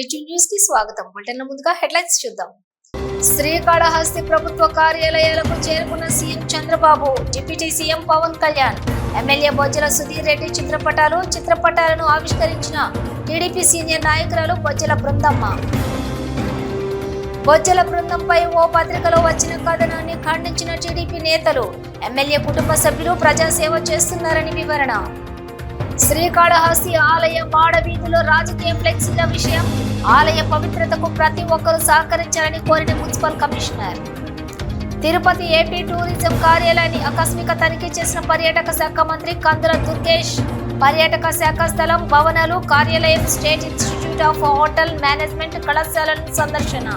BG news కి స్వాగతం. Bulletin ముందుగా హెడ్లైన్స్ చూద్దాం. శ్రీకాళహస్తి ప్రభుత్వ కార్యాలయాలకు చేరుకున్న CM Chandrababu, deputy CM Pawan Kalyan, MLA Bojjala Sudheer Reddy చిత్రపటాలను ఆవిష్కరించిన టీడీపీ సీనియర్ నాయకురాలు బొజ్జల బృందమ్మ. బొజ్జల బృందంపై ఓ పత్రికలో వచ్చిన కథనాన్ని ఖండించిన టీడీపీ నేతలు, ఎమ్మెల్యే కుటుంబ సభ్యులు ప్రజాసేవ చేస్తున్నారని వివరణ. శ్రీకాళహస్తి ఆలయ మాడవీధిలో రాజకీయ ఫ్లెక్సీల విషయం, ఆలయ పవిత్రతకు ప్రతి ఒక్కరూ సహకరించాలని కోరిన municipal commissioner. Tirupati AP tourism కార్యాలయాన్ని ఆకస్మిక తనిఖీ చేసిన పర్యాటక శాఖ మంత్రి కందుల దుర్గేష్. పర్యాటక శాఖ స్థలం, భవనాలు, కార్యాలయం, state institute of hotel management కళాశాలను సందర్శన.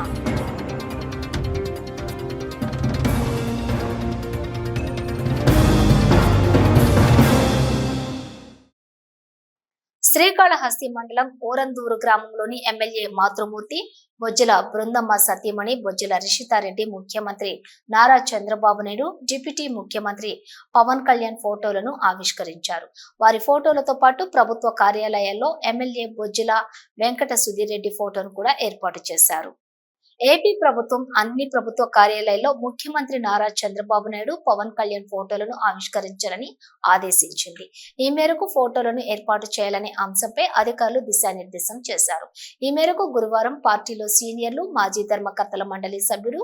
శ్రీకాళహస్తి మండలం ఓరందూరు గ్రామంలోని ఎమ్మెల్యే మాతృమూర్తి బొజ్జల బృందమ్మ సతీమణి బొజ్జల రిషితారెడ్డి, ముఖ్యమంత్రి నారా చంద్రబాబు నాయుడు, డిప్యూటీ ముఖ్యమంత్రి పవన్ కళ్యాణ్ ఫోటోలను ఆవిష్కరించారు. వారి ఫోటోలతో పాటు ప్రభుత్వ కార్యాలయాల్లో ఎమ్మెల్యే బొజ్జల వెంకట సుధీర్ రెడ్డి ఫోటోను కూడా ఏర్పాటు చేశారు. ఏపీ ప్రభుత్వం అన్ని ప్రభుత్వ కార్యాలయాల్లో ముఖ్యమంత్రి నారా చంద్రబాబు నాయుడు, పవన్ కళ్యాణ్ ఫోటోలను ఆవిష్కరించాలని ఆదేశించింది. ఈ మేరకు ఫోటోలను ఏర్పాటు చేయాలనే అంశంపై అధికారులు దిశానిర్దేశం చేశారు. ఈ మేరకు గురువారం పార్టీలో సీనియర్లు, మాజీ ధర్మకర్తల మండలి సభ్యుడు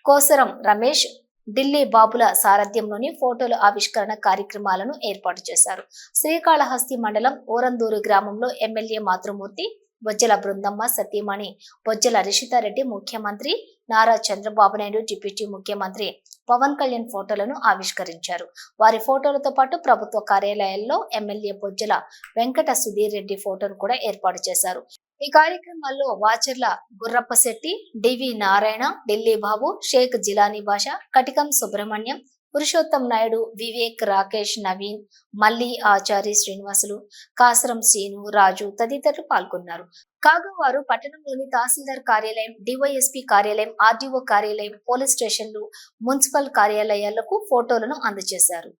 కోసరం రమేష్, ఢిల్లీ బాబుల సారథ్యంలోని ఫోటోల ఆవిష్కరణ కార్యక్రమాలను ఏర్పాటు చేశారు. శ్రీకాళహస్తి మండలం ఓరందూరు గ్రామంలో ఎమ్మెల్యే మాతృమూర్తి బొజ్జల బృందమ్మ సతీమణి బొజ్జల రిషితారెడ్డి, ముఖ్యమంత్రి నారా చంద్రబాబు నాయుడు, డిప్యూటీ ముఖ్యమంత్రి పవన్ కళ్యాణ్ ఫోటోలను ఆవిష్కరించారు. వారి ఫోటోలతో పాటు ప్రభుత్వ కార్యాలయాల్లో ఎమ్మెల్యే బొజ్జల వెంకట సుధీర్ రెడ్డి ఫోటోను కూడా ఏర్పాటు చేశారు. ఈ కార్యక్రమాల్లో వాచర్ల గుర్రప్పశెట్టి, డివి నారాయణ, ఢిల్లీ బాబు, షేక్ జిలానీ బాషా, కటికం సుబ్రహ్మణ్యం, పురుషోత్తం నాయుడు, వివేక్, రాకేష్, నవీన్, మల్లి, ఆచారి, శ్రీనివాసులు, కాసరం సీను, రాజు తదితరులు పాల్గొన్నారు. కాగా వారు పట్టణంలోని తహసీల్దార్ కార్యాలయం, డివైఎస్పీ కార్యాలయం, ఆర్డీఓ కార్యాలయం, పోలీస్ స్టేషన్లు, మున్సిపల్ కార్యాలయాలకు ఫోటోలను అందజేశారు.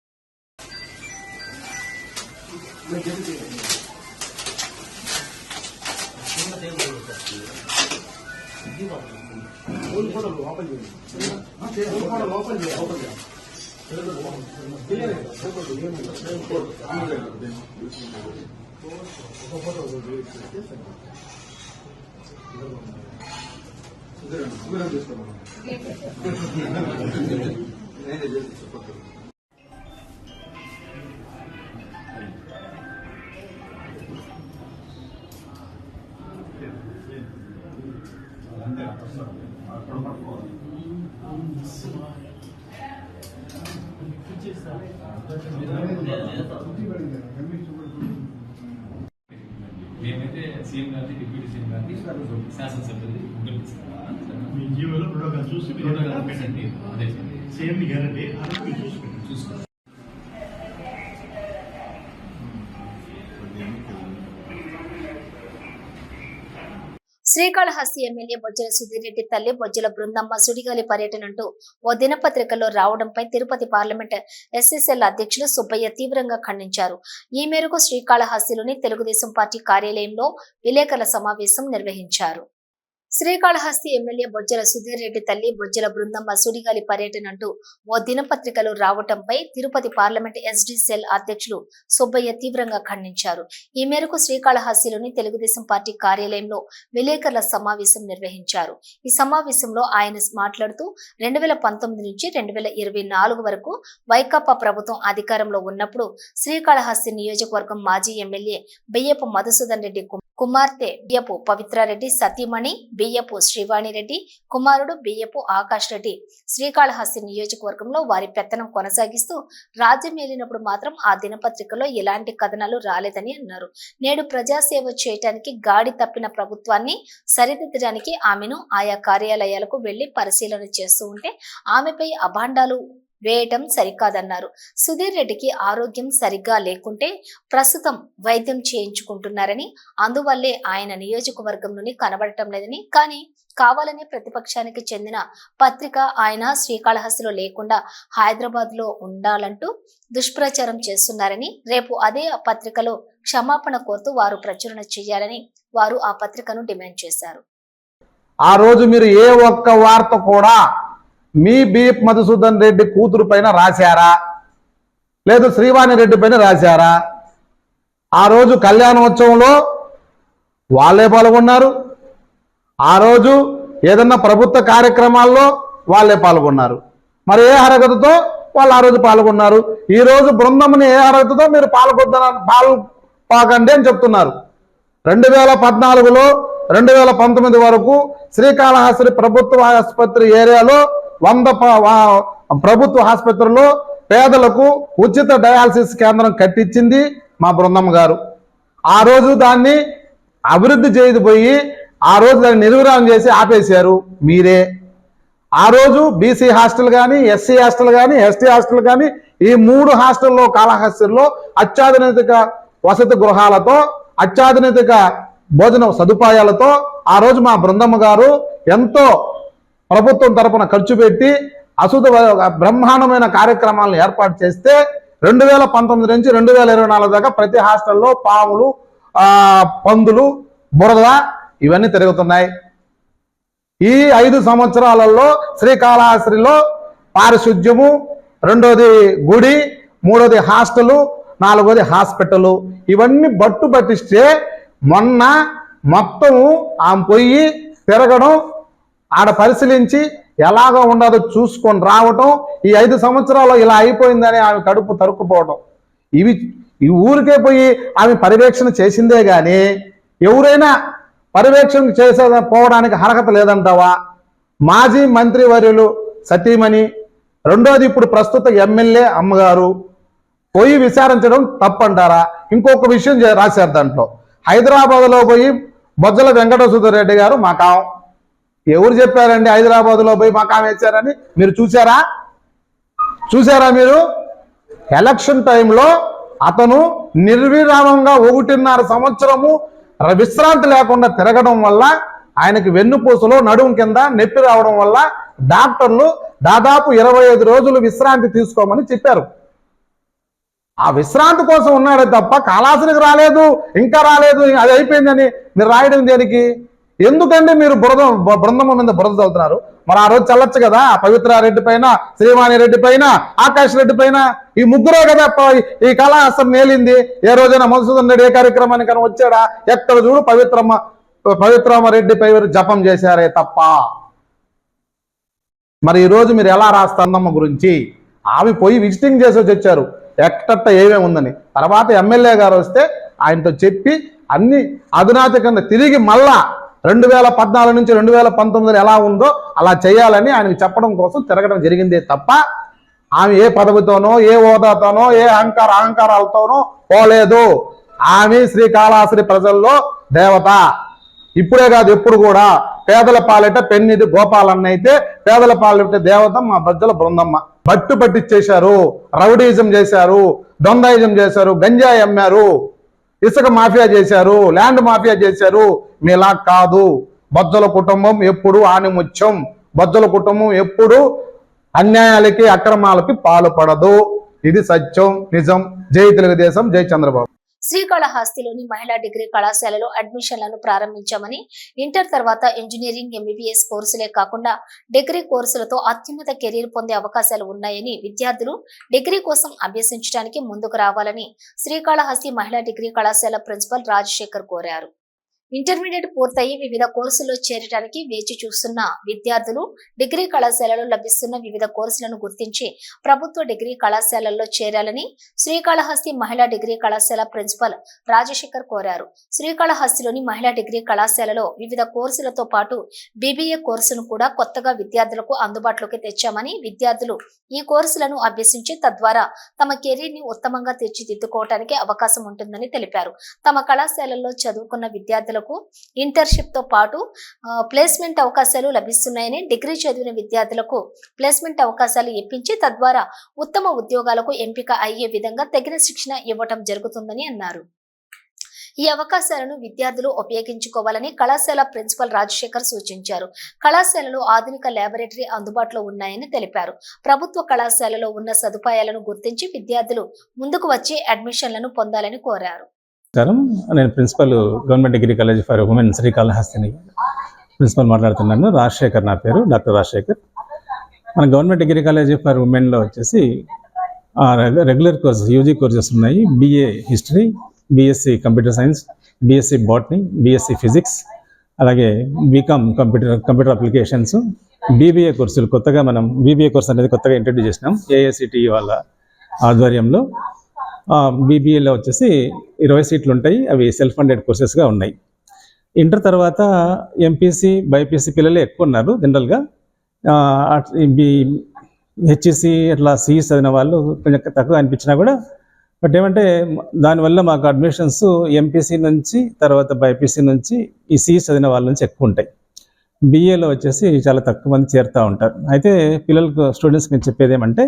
మేమైతే సీఎం గారిని, డిప్యూటీ సీఎం గారిని, శాసనసభ్యుల్ని మీ జీవోలో ప్రోటోకాల్ చూసి అదే సీఎం గ్యారంటీ చూసుకోండి. శ్రీకాళహస్తి ఎమ్మెల్యే బొజ్జల సుధీర్ రెడ్డి తల్లి బొజ్జల బృందమ్మ సుడిగాలి పర్యటనంటూ ఓ దినపత్రికలో రావడంపై తిరుపతి పార్లమెంట్ SSL అధ్యక్షులు సుబ్బయ్య తీవ్రంగా ఖండించారు. ఈ మేరకు శ్రీకాళహస్తిలోని తెలుగుదేశం పార్టీ కార్యాలయంలో విలేకరుల సమావేశం నిర్వహించారు. శ్రీకాళహస్తి ఎమ్మెల్యే బొజ్జల సుధీర్ రెడ్డి తల్లి బొజ్జల బృందమ్మ సుడిగాలి పర్యటనంటూ ఓ దినపత్రికలు రావటంపై తిరుపతి పార్లమెంట్ SDCL అధ్యక్షులు సుబ్బయ్య తీవ్రంగా ఖండించారు. ఈ మేరకు శ్రీకాళహస్తిలోని తెలుగుదేశం పార్టీ కార్యాలయంలో విలేకరుల సమావేశం నిర్వహించారు. ఈ సమావేశంలో ఆయన మాట్లాడుతూ 2019 నుంచి 2024 వరకు వైకాపా ప్రభుత్వం అధికారంలో ఉన్నప్పుడు శ్రీకాళహస్తి నియోజకవర్గం మాజీ ఎమ్మెల్యే బియ్యపు మధుసూదన్ రెడ్డి కుమార్తె బియ్యపు పవిత్రారెడ్డి, సతీమణి బియ్యపు శ్రీవాణిరెడ్డి, కుమారుడు బియ్యపు ఆకాష్ రెడ్డి శ్రీకాళహస్తి నియోజకవర్గంలో వారి పెత్తనం కొనసాగిస్తూ రాజ్యం ఏలినప్పుడు మాత్రం ఆ దినపత్రికలో ఎలాంటి కథనాలు రాలేదని అన్నారు. నేడు ప్రజాసేవ చేయటానికి గాడి తప్పిన ప్రభుత్వాన్ని సరిదిద్దడానికి ఆమెను ఆయా కార్యాలయాలకు వెళ్లి పరిశీలన చేస్తూ ఉంటే ఆమెపై అభాండాలు వేయటం సరికాదన్నారు. సుధీర్ రెడ్డికి ఆరోగ్యం సరిగ్గా లేకుంటే ప్రస్తుతం వైద్యం చేయించుకుంటున్నారని, అందువల్లే ఆయన నియోజకవర్గంలోని కనబడటం లేదని, కానీ కావాలనే ప్రతిపక్షానికి చెందిన పత్రిక ఆయన శ్రీకాళహస్తిలో లేకుండా హైదరాబాద్ లో ఉండాలంటూ దుష్ప్రచారం చేస్తున్నారని, రేపు అదే పత్రికలో క్షమాపణ కోరుతూ వారు ప్రచురణ చేయాలని వారు ఆ పత్రికను డిమాండ్ చేశారు. ఆ రోజు మీరు ఏ ఒక్క వార్త కూడా మీ బీప్ మధుసూదన్ రెడ్డి కూతురు పైన రాశారా, లేదు శ్రీవాణి రెడ్డి పైన రాశారా? ఆ రోజు కళ్యాణోత్సవంలో వాళ్ళే పాల్గొన్నారు. ఆ రోజు ఏదన్నా ప్రభుత్వ కార్యక్రమాల్లో వాళ్ళే పాల్గొన్నారు. మరి ఏ అర్హతతో వాళ్ళు ఆ రోజు పాల్గొన్నారు? ఈ రోజు బృందంని ఏ అర్హతతో మీరు పాల్గొకండి అని చెప్తున్నారు. 2014లో 2019 వరకు శ్రీకాళహస్తి ప్రభుత్వ ఆసుపత్రి ఏరియాలో 100 ప్రభుత్వ ఆసుపత్రిలో పేదలకు ఉచిత డయాలసిస్ కేంద్రం కట్టించింది మా బృందం గారు. ఆ రోజు దాన్ని అభివృద్ధి చేయకపోయి ఆ రోజు దాన్ని నిర్వీర్యం చేసి ఆపేశారు మీరే. ఆ రోజు బీసీ హాస్టల్ కానీ, ఎస్సీ హాస్టల్ కానీ, ఎస్టీ హాస్టల్ కానీ, ఈ 3 హాస్టల్లో కాళహస్తిలో అత్యాధునిక వసతి గృహాలతో, అత్యాధునిక భోజన సదుపాయాలతో ఆ రోజు మా బృందమ్మ గారు ఎంతో ప్రభుత్వం తరపున ఖర్చు పెట్టి బ్రహ్మాండమైన కార్యక్రమాలను ఏర్పాటు చేస్తే 2019 నుంచి 2024 దాకా ప్రతి హాస్టల్లో పాములు, పందులు, బురద ఇవన్నీ తిరుగుతున్నాయి. ఈ 5 సంవత్సరాలలో శ్రీకాళహస్తిలో పారిశుద్ధ్యము, 2వది గుడి, 3వది హాస్టలు, 4వది హాస్పిటలు ఇవన్నీ బట్టు పట్టిస్తే మొన్న మొత్తము ఆమె పోయి తిరగడం, ఆడ పరిశీలించి ఎలాగో ఉండదో చూసుకొని రావటం, ఈ 5 సంవత్సరాలు ఇలా అయిపోయిందని ఆమె కడుపు తరుక్కుపోవటం, ఈ ఊరికే పోయి ఆమె పర్యవేక్షణ చేసిందే కానీ ఎవరైనా పర్యవేక్షణ పోవడానికి అర్హత లేదంటావా? మాజీ మంత్రి వర్యులు సతీమణి, 2వది ఇప్పుడు ప్రస్తుత ఎమ్మెల్యే అమ్మగారు పోయి విచారించడం తప్పంటారా? ఇంకొక విషయం రాశారు దాంట్లో, హైదరాబాద్లో పోయి బొజ్జల వెంకటేశ్వర రెడ్డి గారు మకాం. ఎవరు చెప్పారండి హైదరాబాద్లో పోయి మకాం వేశారని? మీరు చూసారా? మీరు ఎలక్షన్ టైంలో అతను నిర్విరామంగా 1.5 సంవత్సరము విశ్రాంతి లేకుండా తిరగడం వల్ల ఆయనకి వెన్నుపూసలో నడుము కింద నొప్పి రావడం వల్ల డాక్టర్లు దాదాపు 25 రోజులు విశ్రాంతి తీసుకోమని చెప్పారు. ఆ విశ్రాంతి కోసం ఉన్నాడే తప్ప కాళహస్తికి రాలేదు, ఇంకా రాలేదు, అది అయిపోయిందని మీరు రాయడం దేనికి? ఎందుకంటే మీరు బృందం మీద బురద చల్లుతున్నారు? మరి ఆ రోజు చల్లచ్చు కదా, పవిత్రారెడ్డి పైన, శ్రీవాణి రెడ్డి పైన, ఆకాష్ రెడ్డి పైన, ఈ ముగ్గురే కదా ఈ కాళహస్తి మేలింది. ఏ రోజైనా మధుసూదన్ రెడ్డి ఏ కార్యక్రమానికి కానీ వచ్చాడా? ఎక్కడ చూడు పవిత్రమ్మ రెడ్డి పై జపం చేశారే తప్ప. మరి ఈ రోజు మీరు ఎలా రాస్తారమ్మ గురించి? ఆమె పోయి విజిటింగ్ చేసి వచ్చారు ఎక్కడట్ట ఏమేమి ఉందని. తర్వాత ఎమ్మెల్యే గారు వస్తే ఆయనతో చెప్పి అన్ని అధునాతకంగా తిరిగి మళ్ళా 2014 నుంచి 2019 ఎలా ఉందో అలా చేయాలని ఆయనకు చెప్పడం కోసం తిరగడం జరిగిందే తప్ప ఆమె ఏ పదవితోనో, ఏ హోదాతోనో, ఏ అహంకారాలతోనో పోలేదు. ఆమె శ్రీకాళహస్తి ప్రజల్లో దేవత. ఇప్పుడే కాదు, ఎప్పుడు కూడా పేదల పాలిట పెన్నిది గోపాలన్న అయితే పేదల పాలిట దేవత మా బజ్జల బృందమ్మ. బట్టు పట్టించేశారు, రౌడీజం చేశారు, దొందాయిజం చేశారు, గంజాయి అమ్మారు, ఇసుక మాఫియా చేశారు, ల్యాండ్ మాఫియా చేశారు. మీలా కాదు. బొజ్జల కుటుంబం ఎప్పుడు ఆనిముత్యం. బొజ్జల కుటుంబం ఎప్పుడు అన్యాయాలకి, అక్రమాలకి పాల్పడదు. ఇది సత్యం, నిజం. జై తెలుగుదేశం, జై చంద్రబాబు. శ్రీకాళహస్తిలోని మహిళా డిగ్రీ కళాశాలలో అడ్మిషన్లను ప్రారంభించామని, ఇంటర్ తర్వాత ఇంజనీరింగ్, ఎంబీబీఎస్ కోర్సులే కాకుండా డిగ్రీ కోర్సులతో అత్యున్నత కెరీర్ పొందే అవకాశాలు ఉన్నాయని, విద్యార్థులు డిగ్రీ కోసం అభ్యసించడానికి ముందుకు రావాలని శ్రీకాళహస్తి మహిళా డిగ్రీ కళాశాల ప్రిన్సిపల్ రాజశేఖర్ కోరారు. ఇంటర్మీడియట్ పూర్తయి వివిధ కోర్సుల్లో చేరడానికి వేచి చూస్తున్న విద్యార్థులు డిగ్రీ కళాశాలలో లభిస్తున్న వివిధ కోర్సులను గుర్తించి ప్రభుత్వ డిగ్రీ కళాశాలల్లో చేరాలని శ్రీకాళహస్తి మహిళా డిగ్రీ కళాశాల ప్రిన్సిపల్ రాజశేఖర్ కోరారు. శ్రీకాళహస్తిలోని మహిళా డిగ్రీ కళాశాలలో వివిధ కోర్సులతో పాటు బీబీఏ కోర్సును కూడా కొత్తగా విద్యార్థులకు అందుబాటులోకి తెచ్చామని, విద్యార్థులు ఈ కోర్సులను అభ్యసించి తద్వారా తమ కెరీర్ ని ఉత్తమంగా తీర్చిదిద్దుకోవడానికి అవకాశం ఉంటుందని తెలిపారు. తమ కళాశాలల్లో చదువుకున్న విద్యార్థులకు విద్యార్థులకు ఇంటర్న్షిప్ తో పాటు ప్లేస్మెంట్ అవకాశాలు లభిస్తున్నాయని, డిగ్రీ చదివిన విద్యార్థులకు ప్లేస్మెంట్ అవకాశాలు ఇప్పించి తద్వారా ఉత్తమ ఉద్యోగాలకు ఎంపిక అయ్యే విధంగా తగిన శిక్షణ ఇవ్వటం జరుగుతుందని అన్నారు. ఈ అవకాశాలను విద్యార్థులు ఉపయోగించుకోవాలని కళాశాల ప్రిన్సిపల్ రాజశేఖర్ సూచించారు. కళాశాలలో ఆధునిక ల్యాబొరేటరీ అందుబాటులో ఉన్నాయని తెలిపారు. ప్రభుత్వ కళాశాలలో ఉన్న సదుపాయాలను గుర్తించి విద్యార్థులు ముందుకు వచ్చి అడ్మిషన్లను పొందాలని కోరారు. నేను principal government degree college for women శ్రీకాళహస్తిని ప్రిన్సిపల్ మాట్లాడుతున్నాను. రాజశేఖర్ నా పేరు, డాక్టర్ రాజశేఖర్. మన గవర్నమెంట్ డిగ్రీ కాలేజ్ ఫర్ ఉమెన్లో వచ్చేసి రెగ్యులర్ కోర్సెస్, యూజీ కోర్సెస్ ఉన్నాయి. BA history, BSc computer science, BSc botany, BSc physics, అలాగే బీకామ్ కంప్యూటర్ అప్లికేషన్స్, BBA కోర్సులు కొత్తగా మనం BBA కోర్స్ అనేది కొత్తగా ఇంట్రడ్యూస్ చేసినాం AICTE వాళ్ళ ఆధ్వర్యంలో. BBAలో వచ్చేసి 20 సీట్లు ఉంటాయి. అవి సెల్ఫ్ ఫండెడ్ కోర్సెస్గా ఉన్నాయి. ఇంటర్ తర్వాత MPC, BIPC పిల్లలే ఎక్కువ ఉన్నారు జనరల్గా. HEC అట్లా CE చదివిన వాళ్ళు కొంచెం తక్కువ అనిపించినా కూడా, బట్ ఏమంటే దానివల్ల మాకు అడ్మిషన్స్ MPC నుంచి తర్వాత BIPC నుంచి ఈ CE చదివిన వాళ్ళ నుంచి ఎక్కువ ఉంటాయి. BAలో వచ్చేసి చాలా తక్కువ మంది చేరుతూ ఉంటారు. అయితే పిల్లలకు, స్టూడెంట్స్కి నేను చెప్పేది ఏమంటే,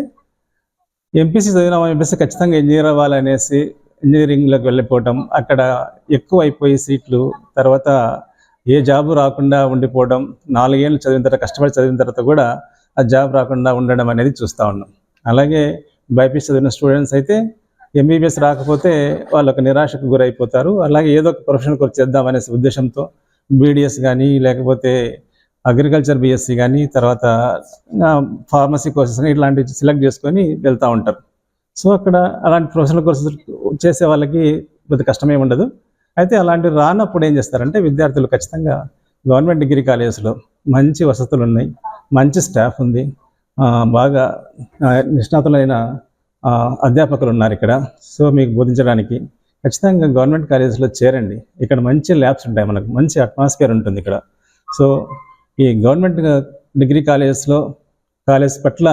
MPC చదివిన MPC ఖచ్చితంగా ఇంజనీర్ అవ్వాలనేసి ఇంజనీరింగ్లోకి వెళ్ళిపోవటం, అక్కడ ఎక్కువ అయిపోయి సీట్లు, తర్వాత ఏ జాబు రాకుండా ఉండిపోవడం, 4 ఏళ్ళు చదివిన తర్వాత, కష్టపడి చదివిన తర్వాత కూడా ఆ జాబ్ రాకుండా ఉండడం అనేది చూస్తూ ఉన్నాం. అలాగే BIPC చదివిన స్టూడెంట్స్ అయితే MBBS రాకపోతే వాళ్ళు ఒక నిరాశకు గురైపోతారు. అలాగే ఏదో ఒక ప్రొఫెషనల్ కోర్స్ చేద్దామనే ఉద్దేశంతో BDS కానీ, లేకపోతే అగ్రికల్చర్ BSc కానీ, తర్వాత ఫార్మసీ కోర్సెస్ కానీ ఇట్లాంటివి సెలెక్ట్ చేసుకొని వెళ్తూ ఉంటారు. సో అక్కడ అలాంటి ప్రొఫెషనల్ కోర్సెస్ చేసే వాళ్ళకి పెద్ద కష్టమే ఉండదు. అయితే అలాంటివి రానప్పుడు ఏం చేస్తారంటే, విద్యార్థులు ఖచ్చితంగా గవర్నమెంట్ డిగ్రీ కాలేజెస్లో మంచి వసతులు ఉన్నాయి, మంచి స్టాఫ్ ఉంది, బాగా నిష్ణాతులైన అధ్యాపకులు ఉన్నారు ఇక్కడ. సో మీకు బోధించడానికి ఖచ్చితంగా గవర్నమెంట్ కాలేజెస్లో చేరండి. ఇక్కడ మంచి ల్యాబ్స్ ఉంటాయి, మనకు మంచి అట్మాస్ఫియర్ ఉంటుంది ఇక్కడ. సో ఈ గవర్నమెంట్ డిగ్రీ కాలేజ్ పట్ల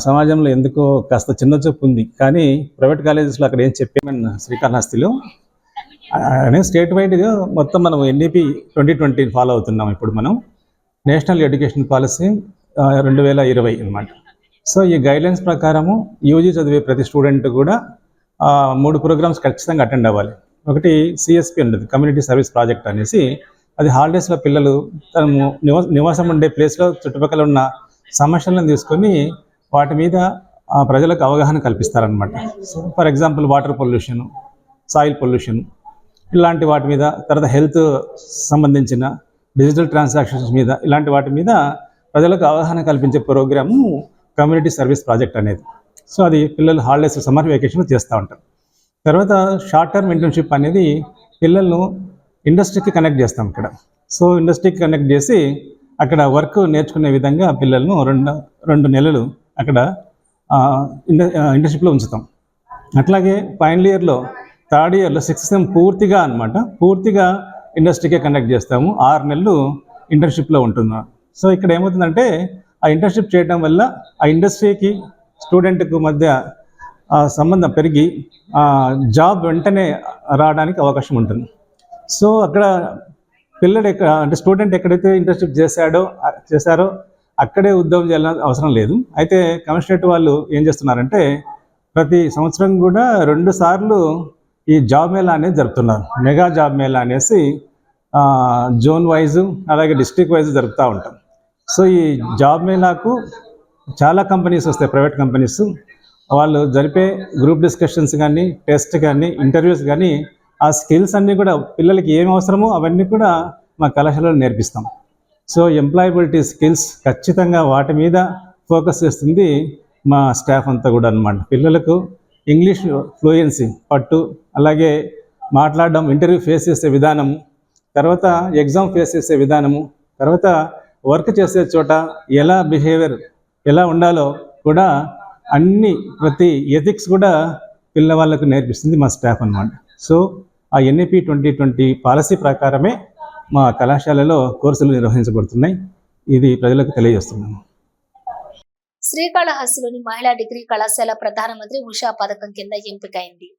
సమాజంలో ఎందుకో కాస్త చిన్న చూపు ఉంది. కానీ ప్రైవేట్ కాలేజెస్లో అక్కడ ఏం చెప్పామన్న శ్రీకాళహస్తిలో స్టేట్ వైడ్గా మొత్తం మనం NEP 2020 ఫాలో అవుతున్నాం. ఇప్పుడు మనం నేషనల్ ఎడ్యుకేషన్ పాలసీ 2020 అన్నమాట. సో ఈ గైడ్లైన్స్ ప్రకారము యూజీ చదివే ప్రతి స్టూడెంట్ కూడా 3 ప్రోగ్రామ్స్ ఖచ్చితంగా అటెండ్ అవ్వాలి. ఒకటి CSP ఉండదు, కమ్యూనిటీ సర్వీస్ ప్రాజెక్ట్ అనేసి. అది హాలిడేస్లో పిల్లలు తను నివాసం ఉండే ప్లేస్లో చుట్టుపక్కల ఉన్న సమస్యలను తీసుకొని వాటి మీద ప్రజలకు అవగాహన కల్పిస్తారనమాట. So for example water pollution, soil pollution ఇలాంటి వాటి మీద, తర్వాత హెల్త్ సంబంధించిన డిజిటల్ ట్రాన్సాక్షన్స్ మీద, ఇలాంటి వాటి మీద ప్రజలకు అవగాహన కల్పించే ప్రోగ్రాము కమ్యూనిటీ సర్వీస్ ప్రాజెక్ట్ అనేది. సో అది పిల్లలు హాలిడేస్, సమ్మర్ వెకేషన్ చేస్తూ ఉంటారు. తర్వాత షార్ట్ టర్మ్ ఇంటర్న్షిప్ అనేది పిల్లలను ఇండస్ట్రీకి కనెక్ట్ చేస్తాం ఇక్కడ. సో ఇండస్ట్రీకి కనెక్ట్ చేసి అక్కడ వర్క్ నేర్చుకునే విధంగా పిల్లలను 2 నెలలు అక్కడ ఇంటర్న్షిప్లో ఉంచుతాం. అట్లాగే ఫైనల్ ఇయర్లో, థర్డ్ ఇయర్లో 6th సెమ్ పూర్తిగా ఇండస్ట్రీకే కనెక్ట్ చేస్తాము. 6 నెలలు ఇంటర్న్షిప్లో ఉంటున్నాం. సో ఇక్కడ ఏమవుతుందంటే, ఆ ఇంటర్న్షిప్ చేయడం వల్ల ఆ ఇండస్ట్రీకి స్టూడెంట్కు మధ్య సంబంధం పెరిగి జాబ్ వెంటనే రావడానికి అవకాశం ఉంటుంది. సో అక్కడ పిల్లలు అంటే స్టూడెంట్ ఎక్కడైతే ఇంటర్న్షిప్ చేశారో అక్కడే ఉద్యోగం చేయాలని అవసరం లేదు. అయితే కమిషనరేట్ వాళ్ళు ఏం చేస్తున్నారంటే, ప్రతి సంవత్సరం కూడా 2 సార్లు ఈ జాబ్ మేళా అనేది జరుపుతున్నారు. మెగా జాబ్ మేళా అనేసి జోన్ వైజు అలాగే డిస్ట్రిక్ట్ వైజ్ జరుపుతూ ఉంటాం. సో ఈ జాబ్ మేళాకు చాలా కంపెనీస్ వస్తాయి, ప్రైవేట్ కంపెనీస్. వాళ్ళు జరిపే గ్రూప్ డిస్కషన్స్ కానీ, టెస్ట్ కానీ, ఇంటర్వ్యూస్ కానీ, ఆ స్కిల్స్ అన్నీ కూడా పిల్లలకి ఏమి అవసరమో అవన్నీ కూడా మా కళాశాలలో నేర్పిస్తాం. సో ఎంప్లాయబిలిటీ స్కిల్స్ ఖచ్చితంగా వాటి మీద ఫోకస్ చేస్తుంది మా స్టాఫ్ అంతా కూడా అన్నమాట. పిల్లలకు ఇంగ్లీష్ ఫ్లూయెన్సీ పట్టు, అలాగే మాట్లాడడం, ఇంటర్వ్యూ ఫేస్ చేసే విధానము, తర్వాత ఎగ్జామ్ ఫేస్ చేసే విధానము, తర్వాత వర్క్ చేసే చోట ఎలా ఉండాలో కూడా అన్ని ప్రతి ఎథిక్స్ కూడా పిల్లవాళ్ళకు నేర్పిస్తుంది మా స్టాఫ్ అన్నమాట. సో ఆ NEP 2020 పాలసీ ప్రకారమే మా కళాశాలలో కోర్సులు నిర్వహించబడుతున్నాయి. ఇది ప్రజలకు తెలియజేస్తున్నాము. శ్రీకాళహస్తిలోని మహిళా డిగ్రీ కళాశాల ప్రధానమంత్రి ఉషా పథకం కింద ఎంపికైంది.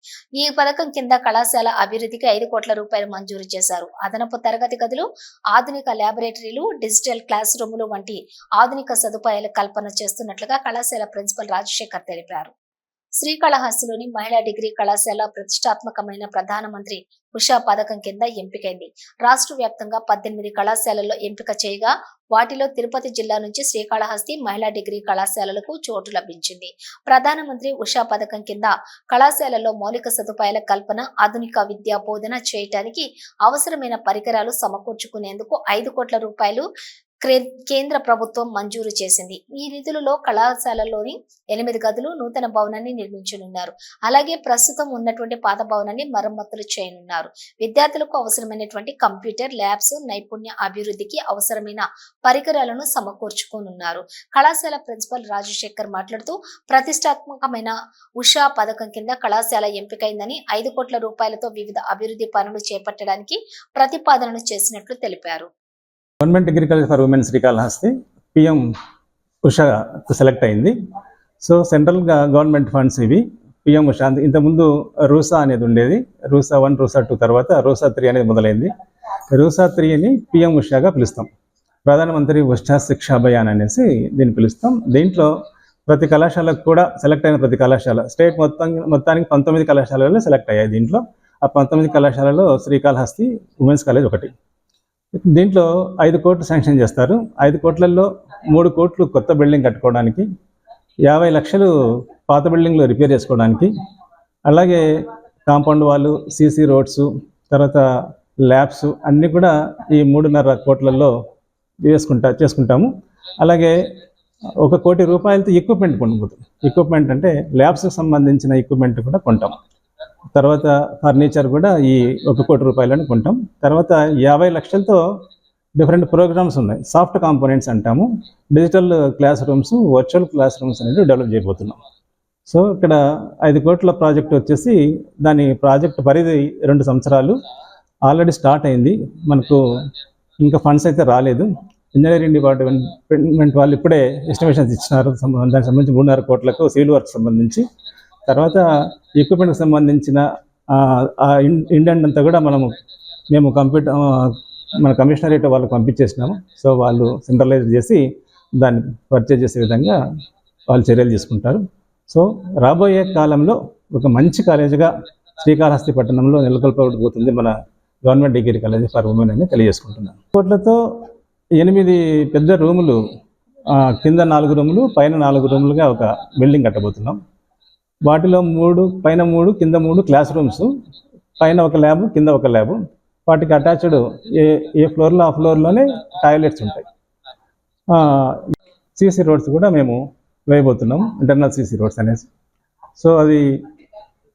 ఈ పథకం కింద కళాశాల అభివృద్ధికి 5 కోట్ల రూపాయలు మంజూరు చేశారు. అదనపు తరగతి గదులు, ఆధునిక ల్యాబొరేటరీలు, డిజిటల్ క్లాస్ రూములు వంటి ఆధునిక సదుపాయాల కల్పన చేస్తున్నట్లుగా కళాశాల ప్రిన్సిపల్ రాజశేఖర్ తెలిపారు. శ్రీకాళహస్తిలోని మహిళా డిగ్రీ కళాశాల ప్రతిష్టాత్మకమైన ప్రధానమంత్రి ఉషా పథకం కింద ఎంపికైంది. రాష్ట్ర వ్యాప్తంగా 18 కళాశాలల్లో ఎంపిక చేయగా వాటిలో తిరుపతి జిల్లా నుంచి శ్రీకాళహస్తి మహిళా డిగ్రీ కళాశాలలకు చోటు లభించింది. ప్రధానమంత్రి ఉషా పథకం కింద కళాశాలల్లో మౌలిక సదుపాయాల కల్పన, ఆధునిక విద్యా బోధన చేయడానికి అవసరమైన పరికరాలు సమకూర్చుకునేందుకు 5 కోట్ల రూపాయలు కేంద్ర ప్రభుత్వం మంజూరు చేసింది. ఈ నిధులలో కళాశాలలోని 8 గదులు, నూతన భవనాన్ని నిర్మించనున్నారు. అలాగే ప్రస్తుతం ఉన్నటువంటి పాత భవనాన్ని మరమ్మతులు చేయనున్నారు. విద్యార్థులకు అవసరమైనటువంటి కంప్యూటర్ ల్యాబ్స్, నైపుణ్య అభివృద్ధికి అవసరమైన పరికరాలను సమకూర్చుకోనున్నారు. కళాశాల ప్రిన్సిపల్ రాజశేఖర్ మాట్లాడుతూ ప్రతిష్టాత్మకమైన ఉషా పథకం కింద కళాశాల ఎంపికైందని 5 కోట్ల రూపాయలతో వివిధ అభివృద్ధి పనులు చేపట్టడానికి ప్రతిపాదనలు చేసినట్లు తెలిపారు. Government degree college for women Srikalahasti PM Usha select అయింది. సో సెంట్రల్ గవర్నమెంట్ ఫండ్స్ ఇవి. పిఎం ఉషా ఇంతకుముందు రూసా అనేది ఉండేది. రూసా 1, రూసా 2 తర్వాత రూసా 3 అనేది మొదలైంది. రూసా 3ని పిఎం ఉషాగా పిలుస్తాం. ప్రధానమంత్రి ఉషా శిక్షా అభియాన్ అనేసి దీన్ని పిలుస్తాం. దీంట్లో ప్రతి కళాశాలకు కూడా సెలెక్ట్ అయిన ప్రతి కళాశాల స్టేట్ మొత్తానికి 19 కళాశాలలో సెలెక్ట్ అయ్యాయి. దీంట్లో ఆ 19 కళాశాలలో శ్రీకాళహస్తి ఉమెన్స్ కాలేజ్ ఒకటి. దీంట్లో 5 కోట్లు శాంక్షన్ చేస్తారు. 5 కోట్లలో 3 కోట్లు కొత్త బిల్డింగ్ కట్టుకోవడానికి, 50 లక్షలు పాత బిల్డింగ్లో రిపేర్ చేసుకోవడానికి, అలాగే కాంపౌండ్ వాళ్ళు, సీసీ రోడ్స్, తర్వాత ల్యాబ్స్ అన్నీ కూడా ఈ 3.5 కోట్లలో చేసుకుంటాము. అలాగే 1 కోటి రూపాయలతో ఎక్విప్మెంట్ కొనుగోలు. ఎక్విప్మెంట్ అంటే ల్యాబ్స్కి సంబంధించిన ఎక్విప్మెంట్ కూడా కొంటాం. తర్వాత ఫర్నిచర్ కూడా ఈ 1 కోటి రూపాయలని కొంటాం. తర్వాత 50 లక్షలతో డిఫరెంట్ ప్రోగ్రామ్స్ ఉన్నాయి. సాఫ్ట్ కాంపోనెంట్స్ అంటాము. Digital class rooms, virtual class rooms అనేవి డెవలప్ చేయబోతున్నాం. సో ఇక్కడ 5 కోట్ల ప్రాజెక్ట్ వచ్చేసి దాని ప్రాజెక్ట్ పరిధి 2 సంవత్సరాలు ఆల్రెడీ స్టార్ట్ అయింది. మనకు ఇంకా ఫండ్స్ అయితే రాలేదు. ఇంజనీరింగ్ డిపార్ట్మెంట్ వాళ్ళు ఇప్పుడే ఎస్టిమేషన్స్ ఇచ్చినారు. దానికి సంబంధించి 3.5 కోట్లకు సివిల్ వర్క్ సంబంధించి. తర్వాత ఎక్విప్మెంట్కి సంబంధించిన ఇండెంట్ అంతా కూడా మేము మన కమిషనరేట్ వాళ్ళకి పంపించేసినాము. సో వాళ్ళు సెంట్రలైజ్ చేసి దాన్ని పర్చేజ్ చేసే విధంగా వాళ్ళు చర్యలు తీసుకుంటారు. సో రాబోయే కాలంలో ఒక మంచి కాలేజీగా శ్రీకాళహస్తి పట్టణంలో నెలకొల్పబడిపోతుంది మన government degree college for women అని తెలియజేసుకుంటున్నాను. కోట్లతో 8 పెద్ద రూములు, కింద 4 రూములు, పైన 4 రూములుగా ఒక బిల్డింగ్ కట్టబోతున్నాం. వాటిలో 3 పైన 3 కింద 3 క్లాస్ రూమ్స్, పైన 1 ల్యాబ్, కింద 1 ల్యాబ్. వాటికి అటాచ్డ్ ఏ ఫ్లోర్లో ఆ ఫ్లోర్లోనే టాయిలెట్స్ ఉంటాయి. సీసీ రోడ్స్ కూడా మేము వేయబోతున్నాం, ఇంటర్నల్ సీసీ రోడ్స్ అనేసి. సో అది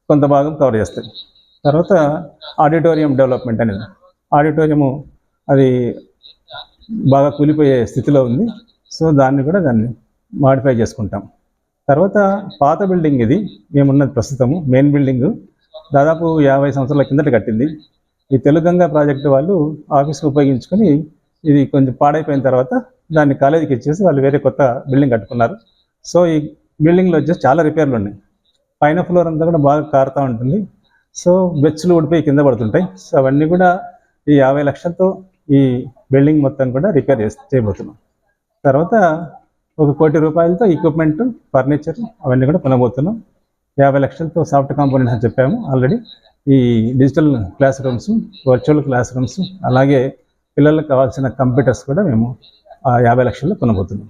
కొంత భాగం కవర్ చేస్తాయి. తర్వాత ఆడిటోరియం డెవలప్మెంట్ అనేది, ఆడిటోరియము అది బాగా కూలిపోయే స్థితిలో ఉంది. సో దాన్ని మాడిఫై చేసుకుంటాం. తర్వాత పాత బిల్డింగ్ ఇది మేమున్నది ప్రస్తుతము మెయిన్ బిల్డింగ్ దాదాపు 50 సంవత్సరాల కిందట కట్టింది. ఈ తెలుగంగా ప్రాజెక్టు వాళ్ళు ఆఫీస్కి ఉపయోగించుకొని ఇది కొంచెం పాడైపోయిన తర్వాత దాన్ని కాలేజీకి ఇచ్చేసి వాళ్ళు వేరే కొత్త బిల్డింగ్ కట్టుకున్నారు. సో ఈ బిల్డింగ్లో వచ్చేసి చాలా రిపేర్లు ఉన్నాయి. పైన ఫ్లోర్ అంతా కూడా బాగా కారుతూ ఉంటుంది. సో బెచ్చులు ఊడిపోయి కింద పడుతుంటాయి. సో అవన్నీ కూడా ఈ 50 లక్షలతో ఈ బిల్డింగ్ మొత్తం కూడా రిపేర్ చేయబోతున్నాం. తర్వాత 1 కోటి రూపాయలతో ఎక్విప్మెంట్, ఫర్నిచర్ అవన్నీ కూడా కొనబోతున్నాం. 50 లక్షలతో సాఫ్ట్ కాంపోనెంట్స్ అని చెప్పాము ఆల్రెడీ. ఈ digital class rooms, virtual class rooms, అలాగే పిల్లలకు కావాల్సిన కంప్యూటర్స్ కూడా మేము 50 లక్షల్లో కొనబోతున్నాం.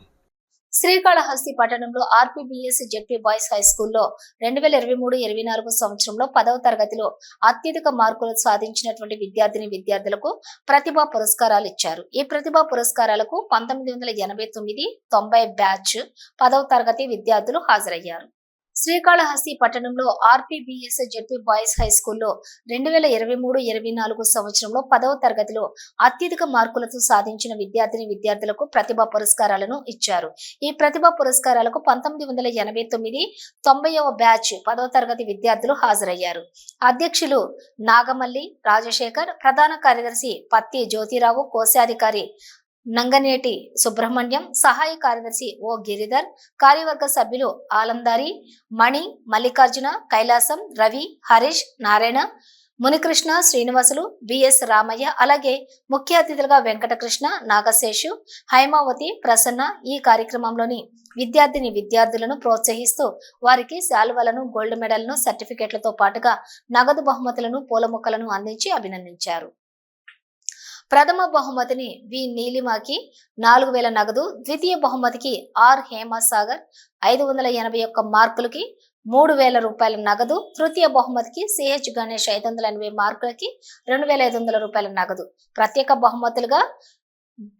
శ్రీకాళహస్తి పట్టణంలో ఆర్పీబీఎస్ జెడ్పీ బాయ్స్ హై స్కూల్లో 2023-24 సంవత్సరంలో 10వ తరగతిలో అత్యధిక మార్కులు సాధించినటువంటి విద్యార్థులకు ప్రతిభా పురస్కారాలు ఇచ్చారు. ఈ ప్రతిభా పురస్కారాలకు 1989-90 బ్యాచ్ 10వ తరగతి విద్యార్థులు హాజరయ్యారు. శ్రీకాళహస్తి పట్టణంలో ఆర్పీబీఎస్ జెడ్పీ బాయ్స్ హై స్కూల్లో 2023-24 సంవత్సరంలో 10వ తరగతిలో అత్యధిక మార్కులతో సాధించిన విద్యార్థులకు ప్రతిభా పురస్కారాలను ఇచ్చారు. ఈ ప్రతిభా పురస్కారాలకు 1989-90వ బ్యాచ్ 10వ తరగతి విద్యార్థులు హాజరయ్యారు. అధ్యక్షులు నాగమల్లి రాజశేఖర్, ప్రధాన కార్యదర్శి పత్తి జ్యోతిరావు, కోశాధికారి నంగనేటి సుబ్రహ్మణ్యం, సహాయ కార్యదర్శి ఓ గిరిధర్, కార్యవర్గ సభ్యులు ఆలందారి, మణి, మల్లికార్జున, కైలాసం, రవి, హరీష్, నారాయణ, మునికృష్ణ, శ్రీనివాసులు, బిఎస్ రామయ్య, అలాగే ముఖ్య అతిథులుగా వెంకటకృష్ణ, నాగశేషు, హైమావతి, ప్రసన్న ఈ కార్యక్రమంలోని విద్యార్థులను ప్రోత్సహిస్తూ వారికి శాలువలను, గోల్డ్ మెడల్ను, సర్టిఫికెట్లతో పాటుగా నగదు బహుమతులను, పూల మొక్కలను అందించి అభినందించారు. ప్రథమ బహుమతిని వి నీలిమాకి 4000 నగదు, ద్వితీయ బహుమతికి ఆర్ హేమసాగర్ 581 మార్కులకి 3000 రూపాయల నగదు, తృతీయ బహుమతికి సిహెచ్ గణేష్ 580 మార్కులకి 2500 రూపాయల నగదు, ప్రత్యేక బహుమతులుగా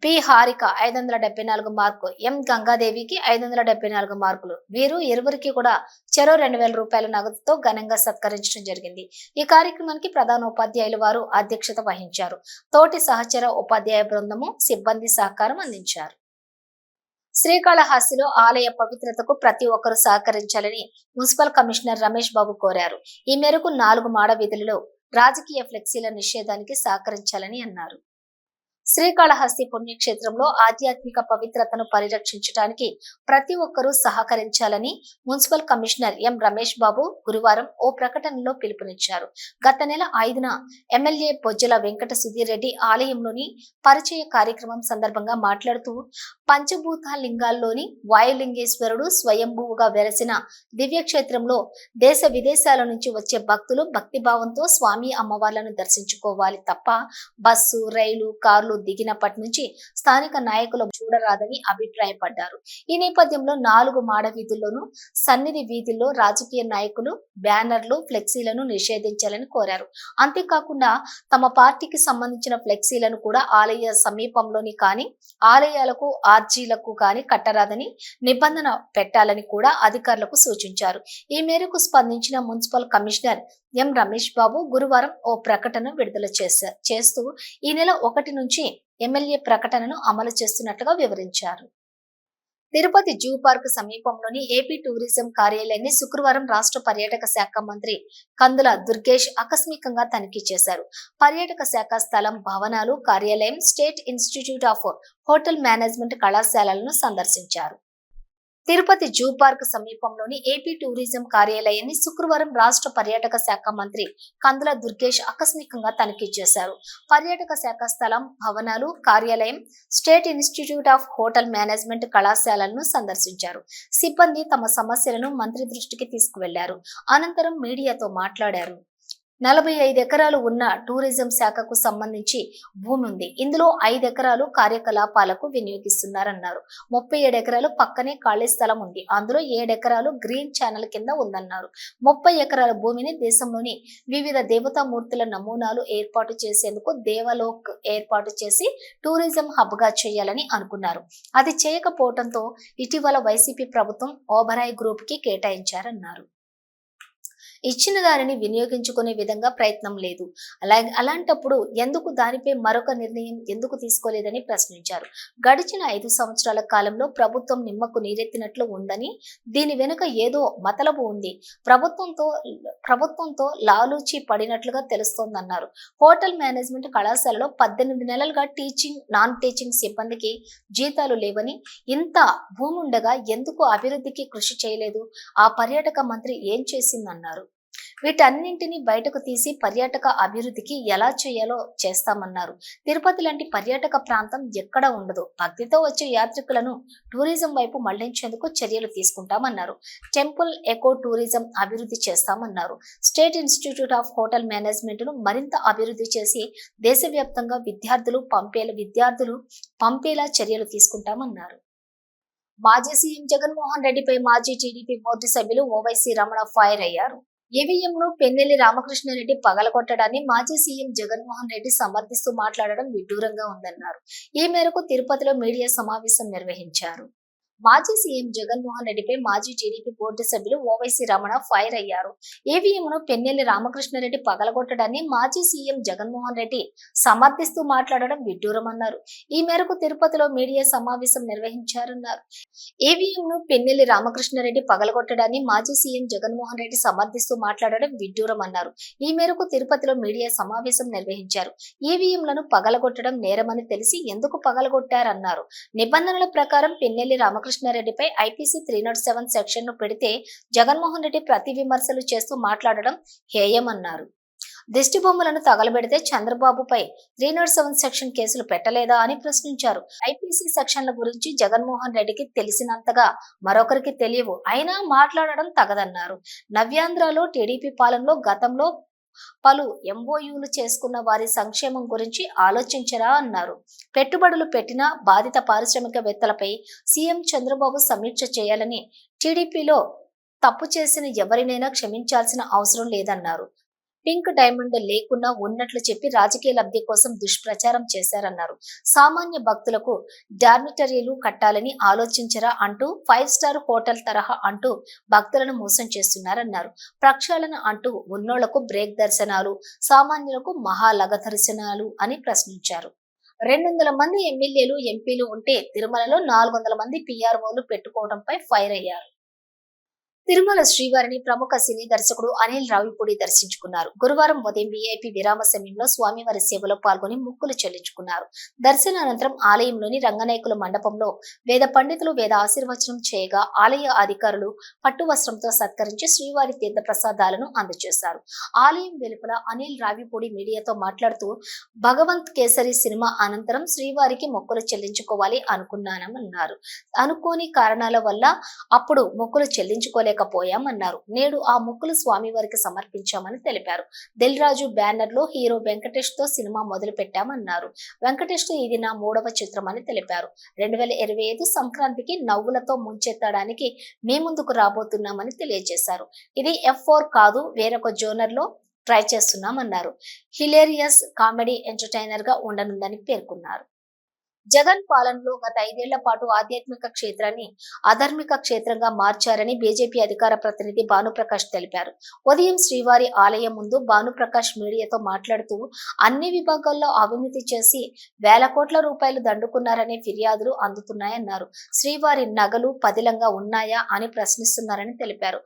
పి హారిక 574 మార్కు, ఎం గంగాదేవికి 574 మార్కులు. వీరు ఇరువురికి కూడా చెరో 2000 రూపాయల నగదుతో ఘనంగా సత్కరించడం జరిగింది. ఈ కార్యక్రమానికి ప్రధాన ఉపాధ్యాయులు వారు అధ్యక్షత వహించారు. తోటి సహచర ఉపాధ్యాయ బృందము, సిబ్బంది సహకారం అందించారు. శ్రీకాళహస్తిలో ఆలయ పవిత్రతకు ప్రతి ఒక్కరూ సహకరించాలని మున్సిపల్ కమిషనర్ రమేష్ బాబు కోరారు. ఈ మేరకు 4 మాడ వీధులలో రాజకీయ ఫ్లెక్సీల నిషేధానికి సహకరించాలని అన్నారు. శ్రీకాళహస్తి పుణ్యక్షేత్రంలో ఆధ్యాత్మిక పవిత్రతను పరిరక్షించడానికి ప్రతి ఒక్కరూ సహకరించాలని municipal commissioner M Ramesh Babu గురువారం ఓ ప్రకటనలో పిలుపునిచ్చారు. గత నెల 5న ఎమ్మెల్యే బొజ్జల వెంకట సుధీర్ రెడ్డి ఆలయంలోని పరిచయ కార్యక్రమం సందర్భంగా మాట్లాడుతూ పంచభూత లింగాల్లోని వాయులింగేశ్వరుడు స్వయంభూవుగా వెలసిన దివ్యక్షేత్రంలో దేశ విదేశాల నుంచి వచ్చే భక్తులు భక్తిభావంతో స్వామి అమ్మవార్లను దర్శించుకోవాలి తప్ప బస్సు, రైలు, కార్లు దిగినప్పటి నుంచి స్థానిక నాయకులు చూడరాదని అభిప్రాయపడ్డారు. ఈ నేపథ్యంలో 4 మాడ వీధుల్లోనూ సన్నిధి వీధుల్లో రాజకీయ నాయకులు బ్యానర్లు, ఫ్లెక్సీలను నిషేధించాలని కోరారు. అంతేకాకుండా తమ పార్టీకి సంబంధించిన ఫ్లెక్సీలను కూడా ఆలయ సమీపంలోని కానీ ఆలయాలకు, ఆర్జీలకు కానీ కట్టరాదని నిబంధన పెట్టాలని కూడా అధికారులకు సూచించారు. ఈ మేరకు స్పందించిన municipal commissioner M Ramesh Babu గురువారం ఓ ప్రకటన విడుదల చేస్తూ ఈ నెల 1 నుంచి ఎమ్మెల్యే ప్రకటనను అమలు చేస్తున్నట్లుగా వివరించారు. తిరుపతి జూ పార్క్ సమీపంలోని ఏపీ టూరిజం కార్యాలయాన్ని శుక్రవారం రాష్ట్ర పర్యాటక శాఖ మంత్రి కందుల దుర్గేష్ ఆకస్మికంగా తనిఖీ చేశారు. పర్యాటక శాఖ స్థలం, భవనాలు, కార్యాలయం, state institute of hotel management కళాశాలలను సందర్శించారు. తిరుపతి జూ పార్క్ సమీపంలోని ఏపీ టూరిజం కార్యాలయాన్ని శుక్రవారం రాష్ట్ర పర్యాటక శాఖ మంత్రి కందుల దుర్గేష్ ఆకస్మికంగా తనిఖీ చేశారు. పర్యాటక శాఖ స్థలం, భవనాలు, కార్యాలయం, state institute of hotel management కళాశాలలను సందర్శించారు. సిబ్బంది తమ సమస్యలను మంత్రి దృష్టికి తీసుకువెళ్లారు. అనంతరం మీడియాతో మాట్లాడారు. 45 ఎకరాలు ఉన్న టూరిజం శాఖకు సంబంధించి భూమి ఉంది. ఇందులో 5 ఎకరాలు కార్యకలాపాలకు వినియోగిస్తున్నారన్నారు. 37 ఎకరాలు పక్కనే ఖాళీ స్థలం ఉంది. అందులో 7 ఎకరాలు గ్రీన్ ఛానల్ కింద ఉందన్నారు. 30 ఎకరాల భూమిని దేశంలోని వివిధ దేవతామూర్తుల నమూనాలు ఏర్పాటు చేసేందుకు దేవలోక్ ఏర్పాటు చేసి టూరిజం హబ్ గా చేయాలని అనుకున్నారు. అది చేయకపోవడంతో ఇటీవల వైసీపీ ప్రభుత్వం ఓబరాయ్ గ్రూప్ కి కేటాయించారన్నారు. ఇచ్చిన దానిని వినియోగించుకునే విధంగా ప్రయత్నం లేదు. అలాంటప్పుడు ఎందుకు దానిపై మరొక నిర్ణయం ఎందుకు తీసుకోలేదని ప్రశ్నించారు. గడిచిన 5 సంవత్సరాల కాలంలో ప్రభుత్వం నిమ్మకు నీరెత్తినట్లు ఉందని, దీని వెనుక ఏదో మతలబు ఉంది, ప్రభుత్వంతో లాలూచి పడినట్లుగా తెలుస్తోందన్నారు. హోటల్ మేనేజ్మెంట్ కళాశాలలో 18 నెలలుగా టీచింగ్, నాన్ టీచింగ్ సిబ్బందికి జీతాలు లేవని, ఇంత భూమి ఉండగా ఎందుకు అభివృద్ధికి కృషి చేయలేదు, ఆ పర్యాటక మంత్రి ఏం చేసిందన్నారు. వీటన్నింటినీ బయటకు తీసి పర్యాటక అభివృద్ధికి ఎలా చేయాలో చేస్తామన్నారు. తిరుపతి లాంటి పర్యాటక ప్రాంతం ఎక్కడ ఉండదు. భక్తితో వచ్చే యాత్రికులను టూరిజం వైపు మళ్లించేందుకు చర్యలు తీసుకుంటామన్నారు. టెంపుల్ ఎకో టూరిజం అభివృద్ధి చేస్తామన్నారు. State institute of hotel management ను మరింత అభివృద్ధి చేసి దేశవ్యాప్తంగా విద్యార్థులు పంపేలా చర్యలు తీసుకుంటామన్నారు. మాజీ సీఎం జగన్మోహన్ రెడ్డిపై మాజీ టీడీపీ బోర్డు సభ్యులు ఓవైసీ రమణ ఫైర్ అయ్యారు. ఈవీఎంను పెన్నెల్లి రామకృష్ణారెడ్డి పగలగొట్టడాన్ని మాజీ సీఎం జగన్మోహన్ రెడ్డి సమర్థిస్తూ మాట్లాడడం విడ్డూరంగా ఉందన్నారు. ఈ మేరకు తిరుపతిలో మీడియా సమావేశం నిర్వహించారు. మాజీ సీఎం జగన్మోహన్ రెడ్డిపై మాజీ టీడీపీ బోర్డు సభ్యులు ఓవైసీ రమణ ఫైర్ అయ్యారు. ఈవీఎంను పెన్నెల్లి రామకృష్ణారెడ్డి పగలగొట్టడాన్ని మాజీ సీఎం జగన్మోహన్ రెడ్డి సమర్థిస్తూ మాట్లాడడం విడ్డూరమన్నారు. ఈ మేరకు తిరుపతిలో మీడియా సమావేశం నిర్వహించారన్నారు. ఈవీఎంను పెన్నెల్లి రామకృష్ణారెడ్డి పగలగొట్టడాన్ని మాజీ సీఎం జగన్మోహన్ రెడ్డి సమర్థిస్తూ మాట్లాడడం విడ్డూరమన్నారు. ఈ మేరకు తిరుపతిలో మీడియా సమావేశం నిర్వహించారు. ఈవీఎంలను పగలగొట్టడం నేరమని తెలిసి ఎందుకు పగలగొట్టారన్నారు. నిబంధనల ప్రకారం పెన్నెల్లి రామకృష్ణారెడ్డిపై ఐపీసీ 307 సెక్షన్ ను పెడితే జగన్మోహన్ రెడ్డి ప్రతి విమర్శలు చేస్తూ మాట్లాడడం హేయమన్నారు. దిష్టి బొమ్మలను తగలబెడితే చంద్రబాబుపై 307 సెక్షన్ కేసులు పెట్టలేదా అని ప్రశ్నించారు. ఐపీసీ సెక్షన్ల గురించి జగన్మోహన్ రెడ్డికి తెలిసినంతగా మరొకరికి తెలియవు, అయినా మాట్లాడడం తగదన్నారు. నవ్యాంధ్రలో టీడీపీ పాలనలో గతంలో పలు ఎంఓయూలు చేసుకున్న వారి సంక్షేమం గురించి ఆలోచించరా అన్నారు. పెట్టుబడులు పెట్టిన బాధిత పారిశ్రామికవేత్తలపై సీఎం చంద్రబాబు సమీక్ష చేయాలని, టీడీపీలో తప్పు చేసిన ఎవరినైనా క్షమించాల్సిన అవసరం లేదన్నారు. పింక్ డైమండ్ లేకున్నా ఉన్నట్లు చెప్పి రాజకీయ లబ్ధి కోసం దుష్ప్రచారం చేశారన్నారు. సామాన్య భక్తులకు డార్మిటరీలు కట్టాలని ఆలోచించరా అంటూ 5 స్టార్ హోటల్ తరహా అంటూ భక్తులను మోసం చేస్తున్నారన్నారు. ప్రక్షాళన అంటూ ఉన్నోళ్లకు బ్రేక్ దర్శనాలు, సామాన్యులకు మహాలగ దర్శనాలు అని ప్రశ్నించారు. 200 మంది ఎమ్మెల్యేలు, ఎంపీలు ఉంటే తిరుమలలో 400 మంది పీఆర్ఓలు పెట్టుకోవడంపై ఫైర్ అయ్యారు. తిరుమల శ్రీవారిని ప్రముఖ సినీ దర్శకుడు అనిల్ రావిపూడి దర్శించుకున్నారు. గురువారం ఉదయం వీఐపీ విరామ సమయంలో స్వామివారి సేవలో పాల్గొని మొక్కులు చెల్లించుకున్నారు. దర్శనానంతరం ఆలయంలోని రంగనాయకుల మండపంలో వేద పండితులు వేద ఆశీర్వచనం చేయగా ఆలయ అధికారులు పట్టు వస్త్రంతో సత్కరించి శ్రీవారి తీర్థ ప్రసాదాలను అందజేశారు. ఆలయం వెలుపల అనిల్ రావిపూడి మీడియాతో మాట్లాడుతూ, భగవంత్ కేసరి సినిమా అనంతరం శ్రీవారికి మొక్కులు చెల్లించుకోవాలి అనుకున్నానన్నారు. అనుకోని కారణాల వల్ల అప్పుడు మొక్కులు చెల్లించుకోలేకపోయామన్నారు. నేడు ఆ మొక్కులు స్వామివారికి సమర్పించామని తెలిపారు. దిల్ రాజు బ్యానర్ లో హీరో వెంకటేష్ తో సినిమా మొదలు పెట్టామన్నారు. వెంకటేష్ తో ఇది నా 3వ చిత్రం అని తెలిపారు. 2025 సంక్రాంతికి నవ్వులతో ముంచెత్తడానికి మీ ముందుకు రాబోతున్నామని తెలియజేశారు. ఇది F4 కాదు, వేరొక జోనర్ లో ట్రై చేస్తున్నామన్నారు. హిలేరియస్ కామెడీ ఎంటర్టైనర్ గా ఉండనుందని పేర్కొన్నారు. జగన్ పాలనలో గత 5 ఏళ్ల పాటు ఆధ్యాత్మిక క్షేత్రాన్ని అధార్మిక క్షేత్రంగా మార్చారని బీజేపీ అధికార ప్రతినిధి భానుప్రకాష్ తెలిపారు. ఉదయం శ్రీవారి ఆలయం ముందు భానుప్రకాష్ మీడియాతో మాట్లాడుతూ, అన్ని విభాగాల్లో అవినీతి చేసి వేల కోట్ల రూపాయలు దండుకున్నారనే ఫిర్యాదులు అందుతున్నాయన్నారు. శ్రీవారి నగలు పదిలంగా ఉన్నాయా అని ప్రశ్నిస్తున్నారని తెలిపారు.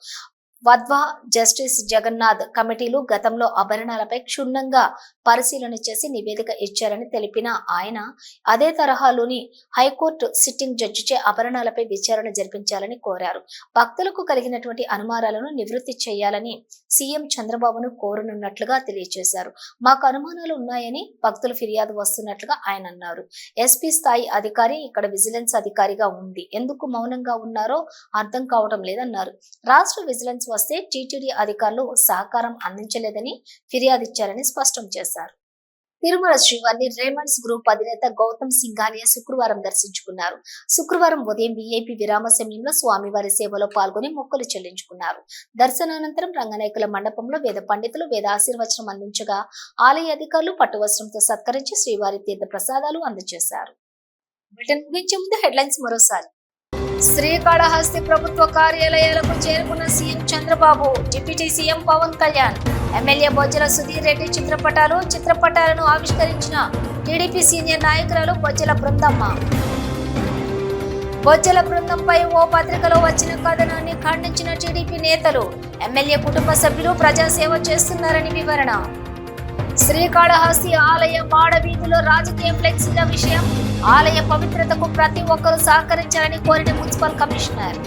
వద్వా జస్టిస్ జగన్నాథ్ కమిటీలు గతంలో ఆభరణాలపై క్షుణ్ణంగా పరిశీలన చేసి నివేదిక ఇచ్చారని తెలిపిన ఆయన, అదే తరహాలోని హైకోర్టు సిట్టింగ్ జడ్జిచే ఆభరణాలపై విచారణ జరిపించాలని కోరారు. భక్తులకు కలిగినటువంటి అనుమానాలను నివృత్తి చేయాలని సీఎం చంద్రబాబును కోరనున్నట్లుగా తెలియజేశారు. మాకు అనుమానాలు ఉన్నాయని భక్తులు ఫిర్యాదు వస్తున్నట్లుగా ఆయన అన్నారు. ఎస్పీ స్థాయి అధికారి ఇక్కడ విజిలెన్స్ అధికారిగా ఉంది, ఎందుకు మౌనంగా ఉన్నారో అర్థం కావడం లేదన్నారు. రాష్ట్ర విజిలెన్స్ వస్తే టీటీడీ అధికారులు సహకారం అందించలేదని ఫిర్యాదిచ్చారని స్పష్టం చేశారు. తిరుమల శ్రీవారిని రేమండ్స్ గ్రూప్ అధినేత గౌతమ్ సింఘానియా శుక్రవారం దర్శించుకున్నారు. శుక్రవారం ఉదయం వీఐపీ విరామ సమయంలో స్వామివారి సేవలో పాల్గొని మొక్కులు చెల్లించుకున్నారు. దర్శనానంతరం రంగనాయకుల మండపంలో వేద పండితులు వేద ఆశీర్వచనం అందించగా ఆలయ అధికారులు పట్టువస్త్రంతో సత్కరించి శ్రీవారి తీర్థ ప్రసాదాలు అందజేశారు. బ్రిటన్ ముగించే ముందు హెడ్లైన్స్ మరోసారి. శ్రీకాళహస్తి ప్రభుత్వ కార్యాలయాలకు చేరుకున్న CM Chandrababu, deputy CM Pawan Kalyan, MLA Bojjala Sudheer Reddy చిత్రపటాలను ఆవిష్కరించిన టీడీపీ సీనియర్ నాయకురాలు బొజ్జల బృందమ్మ. బొజ్జల బృందంపై ఓ పత్రికలో వచ్చిన కథనాన్ని ఖండించిన టీడీపీ నేతలు, ఎమ్మెల్యే కుటుంబ సభ్యులు ప్రజాసేవ చేస్తున్నారని వివరణ. శ్రీకాళహస్తి ఆలయ మాడవీధిలో రాజకీయ ఫ్లెక్సీల విషయం, ఆలయ పవిత్రతకు ప్రతి ఒక్కరూ సహకరించాలని కోరిన municipal commissioner.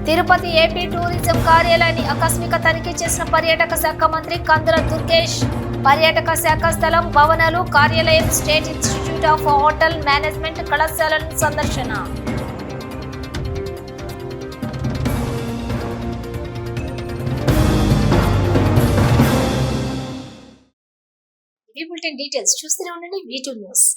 Tirupati AP tourism కార్యాలయాన్ని ఆకస్మిక తనిఖీ చేసిన పర్యాటక శాఖ మంత్రి కందుల దుర్గేష్. పర్యాటక శాఖ స్థలం, భవనాలు, కార్యాలయం, state institute of hotel management కళాశాలను సందర్శన. ఈ బులెటిన్ డీటెయిల్స్ చూస్తూనే ఉండండి V2 న్యూస్.